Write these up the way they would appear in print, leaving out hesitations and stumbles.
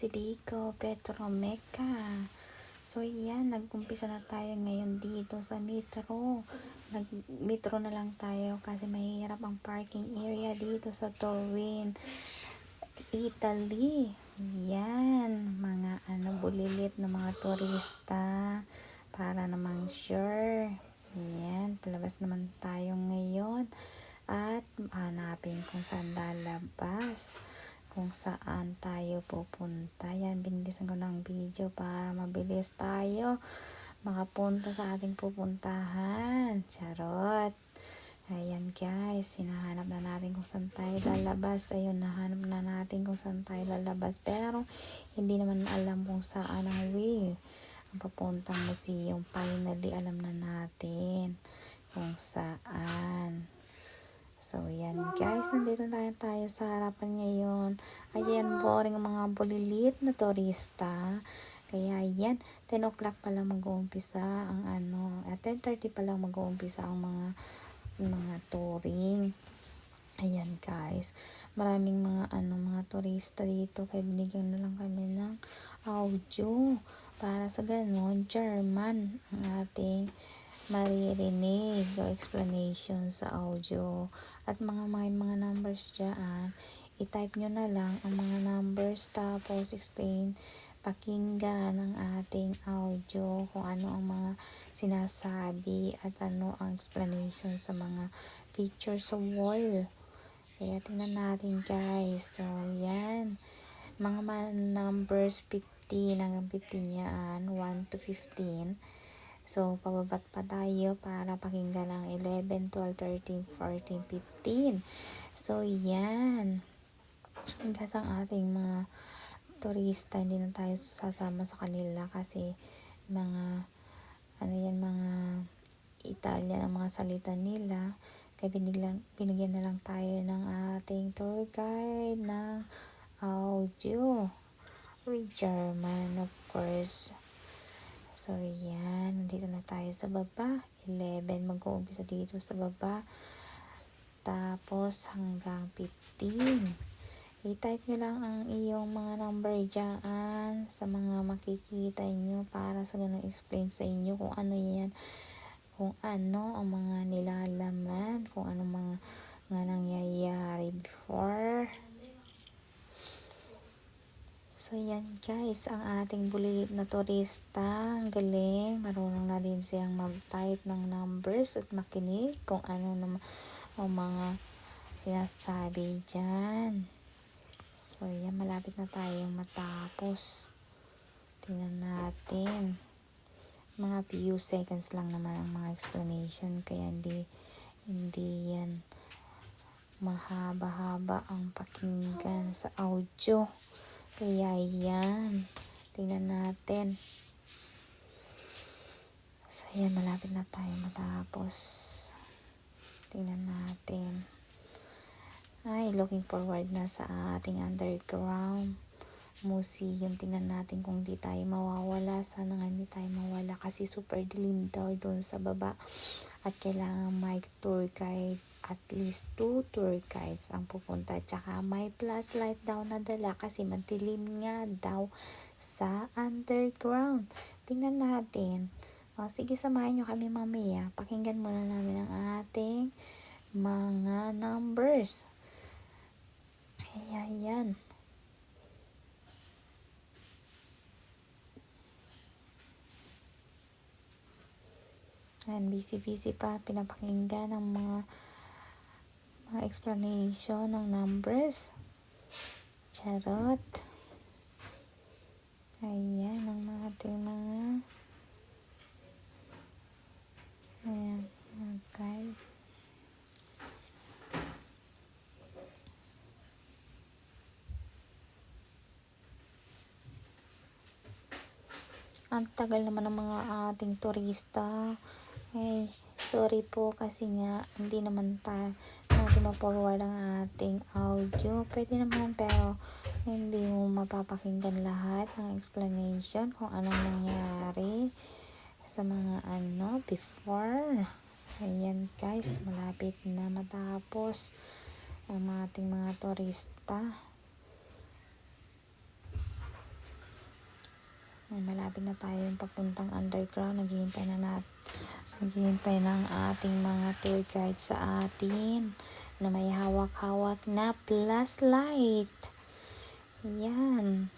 si Biko Petromeca. So yan, nag-umpisa na tayo ngayon dito sa metro. Nag-metro na lang tayo kasi mahirap ang parking area dito sa Turin, Italy. Yan, mga bulilit na mga turista para namang sure. Yan, palabas naman tayo ngayon at hanapin kung saan lalabas, kung saan tayo pupunta. Yan, binilisan ko ng video para mabilis tayo makapunta sa ating pupuntahan. Charot. Ayan guys, hinahanap na natin kung saan tayo lalabas. Ayun, nahanap na natin kung saan tayo lalabas. Pero, hindi naman alam kung saan ang way. Ang papuntang museum, finally alam na natin kung saan. So, yan guys, nandito na tayo sa harapan ngayon. Ayan, boring ang mga bulilit na turista. Kaya yan, 10 o'clock pa lang mag-uumpisa ang at 10:30 pa lang mag-uumpisa ang mga touring. Ayan guys, maraming mga turista dito, kaya binigyan na lang kami ng audio para sa ganon German ang ating maririnig o explanation sa audio. At may mga numbers dyan, i-type nyo na lang ang mga numbers tapos explain, pakinggan ang ating audio kung ano ang mga sinasabi at ano ang explanation sa mga pictures sa wall. Kaya tingnan natin guys. So yan, mga numbers 15 hanggang 15 yan, 1 to 15. So pababat pa tayo para pakinggan ang 11, 12, 13, 14, 15. So yan, hanggang ang ating mga turista, hindi na tayo sasama sa kanila kasi mga mga Italian ang mga salita nila. Kaya binigyan na lang tayo ng ating tour guide ng audio with German, of course. So yan, nandito na tayo sa baba. 11 mag-uumpisa dito sa baba, tapos hanggang 15. I-type nyo lang ang iyong mga number dyan sa mga makikita nyo para sa ganun explain sa inyo kung ano yan, kung ano ang mga nilalaman, kung ano mga nangyayari before. So yan guys, ang ating bulilit na turista, ang galing, marunong na din siyang mag-type ng numbers at makinig kung ano naman ang mga sinasabi dyan. So yan, malapit na tayong matapos. Tingnan natin. Mga few seconds lang naman ang mga explanation, kaya hindi yan mahaba-haba ang pakinggan sa audio. Kaya yan, tingnan natin. So yan, malapit na tayong matapos. Tingnan natin. Ay, looking forward na sa ating underground museum. Tingnan natin kung di tayo mawawala. Sana nga hindi tayo mawala kasi super dilim daw doon sa baba. At kailangan may tour guide. At least 2 tour guides ang pupunta. Tsaka may flashlight daw na dala kasi madilim nga daw sa underground. Tingnan natin. O, sige, samahan nyo kami mamaya. Pakinggan muna namin ang ating mga numbers. Kaya yan. And busy pa, pinapakinggan ng mga explanation ng numbers. Charot. Ayan ang ating mga okay. Ang tagal naman ng mga ating turista. Sorry po kasi nga hindi naman natin ma-forward ang ating audio. Pwede naman pero hindi mo mapapakinggan lahat ng explanation kung anong nangyari sa mga before. Ayan guys, malapit na matapos ang ating mga turista. Malapit na tayo papuntang underground. Naghihintay ng ating mga tour guide sa atin na may hawak-hawak na flashlight. Yan.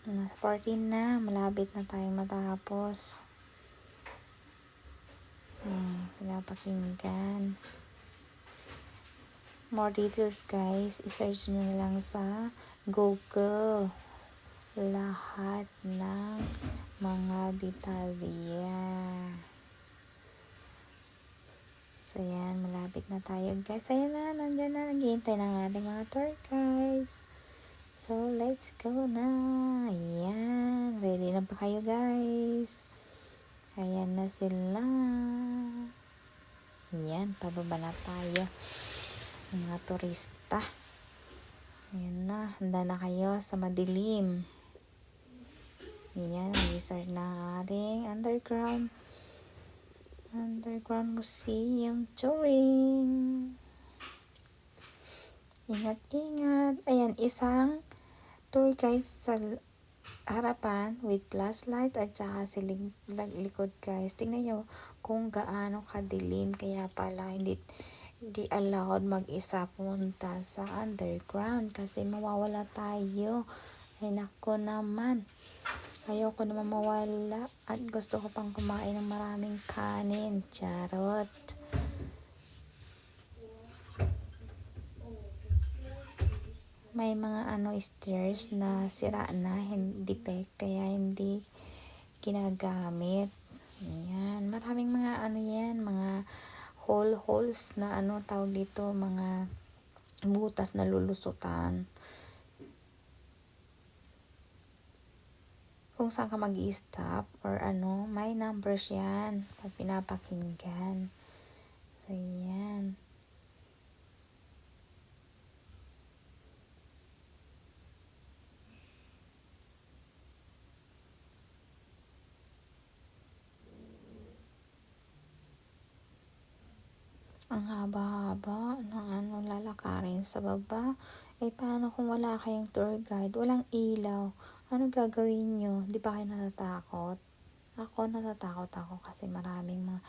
Nasa 14 na. Malapit na tayong matapos. Pinapakinggan. More details guys, isearch nyo na lang sa Google lahat ng mga detalya. So yan, malapit na tayo guys. Ayan na, nandyan na, naghihintay na ng ating mga tour guys. So let's go na. Ayan, ready na ba kayo guys? Ayan na sila. Ayan, pababa na tayo. Mga turista. Ayan na, handa na kayo sa madilim. Ayan, resort na ating underground museum touring. Ingat-ingat. Ayan, isang tour guide sa harapan with flashlight at saka sa likod guys. Tingnan nyo kung gaano kadilim, kaya pala hindi allowed mag-isa pumunta sa underground kasi mawawala tayo. Ay nako naman, ayoko naman mawala at gusto ko pang kumain ng maraming kanin. Charot. May mga stairs na sira na, hindi kaya hindi ginagamit. Ayan, maraming mga yan, mga holes na tawag dito, mga butas na lulusutan. Kung saan ka mag-i-stop or may numbers yan pag pinapakinggan. So yan. Ang haba-haba ng lalakarin sa baba. Paano kung wala kayong tour guide? Walang ilaw. Ano gagawin nyo? Di ba kayo natatakot? Ako natatakot ako kasi maraming mga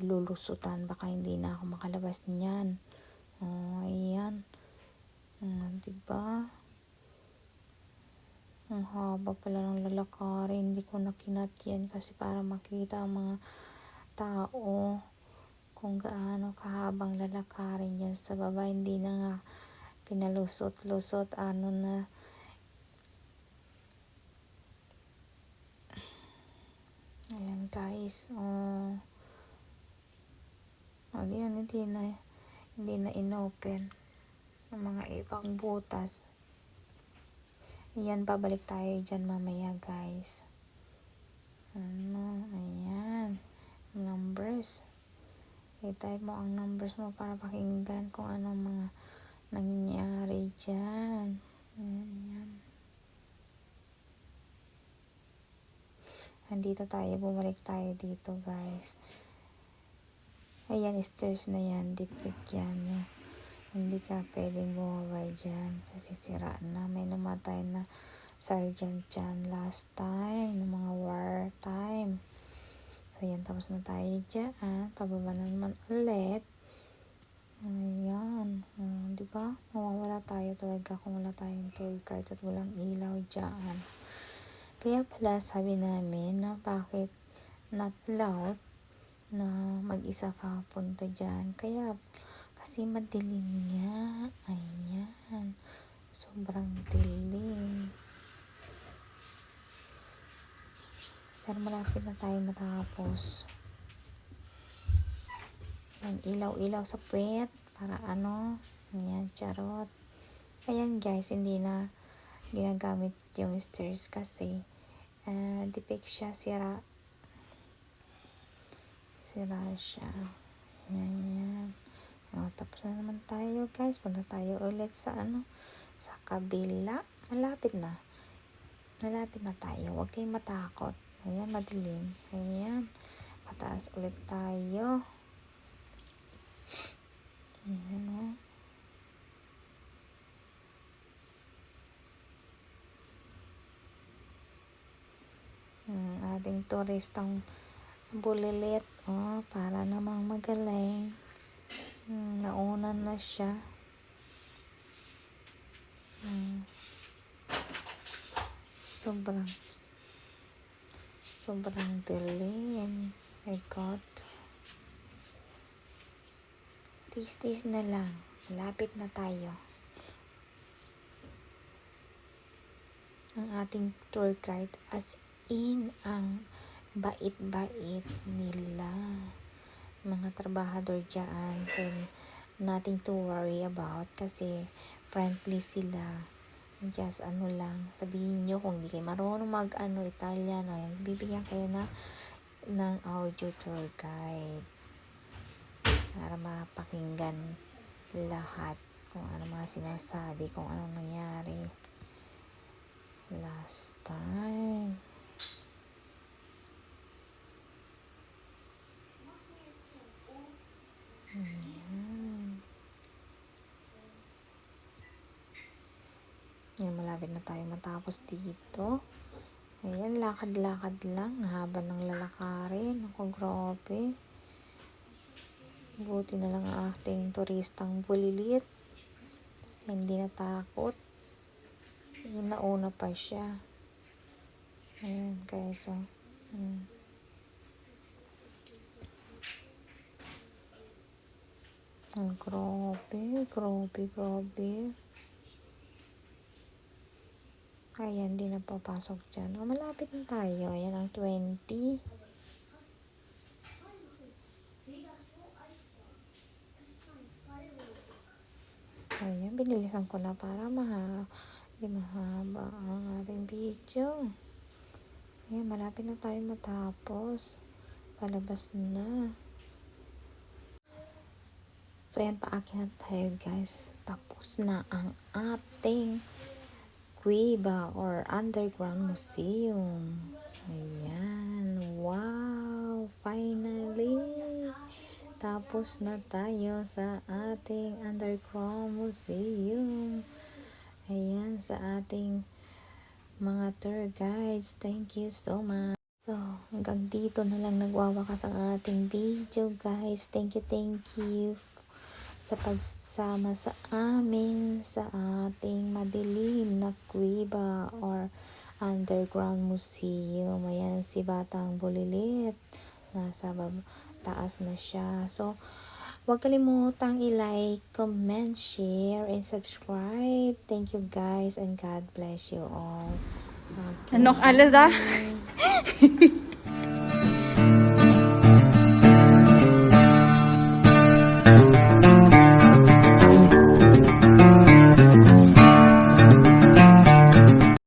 lulusutan. Baka hindi na ako makalabas niyan. Ayan. Diba? Ang haba pala ng lalakarin. Hindi ko nakinat yan kasi para makita ang mga tao kung gaano kahabang lalakarin yan sa baba. Hindi na nga pinalusot-lusot na. Ayan guys. Hindi na inopen ang mga ibang butas. Ayan, babalik tayo dyan mamaya guys. Ayan, numbers. I-type mo ang numbers mo para pakinggan kung anong mga nangyayari dyan. Ayan. Andito tayo, bumalik tayo dito guys. Ayan, stairs na yan, dipik yan. Hindi ka pwedeng bumaba dyan kasi sira na. May namatay na sergeant dyan last time, ng mga war time. So yan, tapos na tayo dyan. Pababa na naman ulit. Ayan. Diba? Mawawala tayo talaga kung wala tayong tour guide at walang ilaw dyan. Kaya pala sabi namin na bakit not allowed na mag-isa ka punta dyan. Kasi madilim nga. Ayan. Sobrang dilim. Pero malapit na tayo matapos. Ayan, ilaw-ilaw sa puwet. Para ayan, charot. Ayan guys, hindi na ginagamit yung stairs kasi defect siya, sira siya. Ayan. Tapos na naman tayo guys. Punta tayo ulit sa sa kabila. Malapit na tayo. Huwag kayong matakot. Ayan, madilim. Ayan. Pataas ulit tayo. Ayan turistang bulilit. Oh, para namang magaling. Nauna na siya. Sobrang dilim. My God. Tis-tis na lang. Malapit na tayo. Ang ating tour guide, as in, ang bait-bait nila. Mga trabahador dyan. Nothing to worry about kasi friendly sila. Just lang, sabihin nyo kung hindi kayo marunong Italian, bibigyan kayo ng audio tour guide para mapakinggan lahat kung ano mga sinasabi, kung anong nangyari last time. Yan, malapit na tayo matapos dito. Ayan, lakad-lakad lang. Haba ng lalakarin. Ako, grabe. Buti na lang ang ating turistang bulilit. Hindi natakot. Ayan, nauna pa siya. Ayan, guys. Oh. Grabe. Ayan, di na papasok dyan. Oh, malapit na tayo. Ayan ang 20. Ayan, binilisan ko na para di mahaba ang ating video. Ayan, malapit na tayo matapos. Palabas na. So, ayan, paakin na tayo, guys. Tapos na ang ating Cueva or Underground Museum. Ayan. Wow! Finally! Tapos na tayo sa ating Underground Museum. Ayan, sa ating mga tour guides. Thank you so much. So, hanggang dito na lang nagwawakas ang ating video, guys. Thank you sa pagsama sa amin sa ating madilim na Cueva or Underground Museum. Ayan, si Batang Bulilit. Nasa taas na siya. So, huwag kalimutang i-like, comment, share, and subscribe. Thank you guys and God bless you all. Okay. Anong alas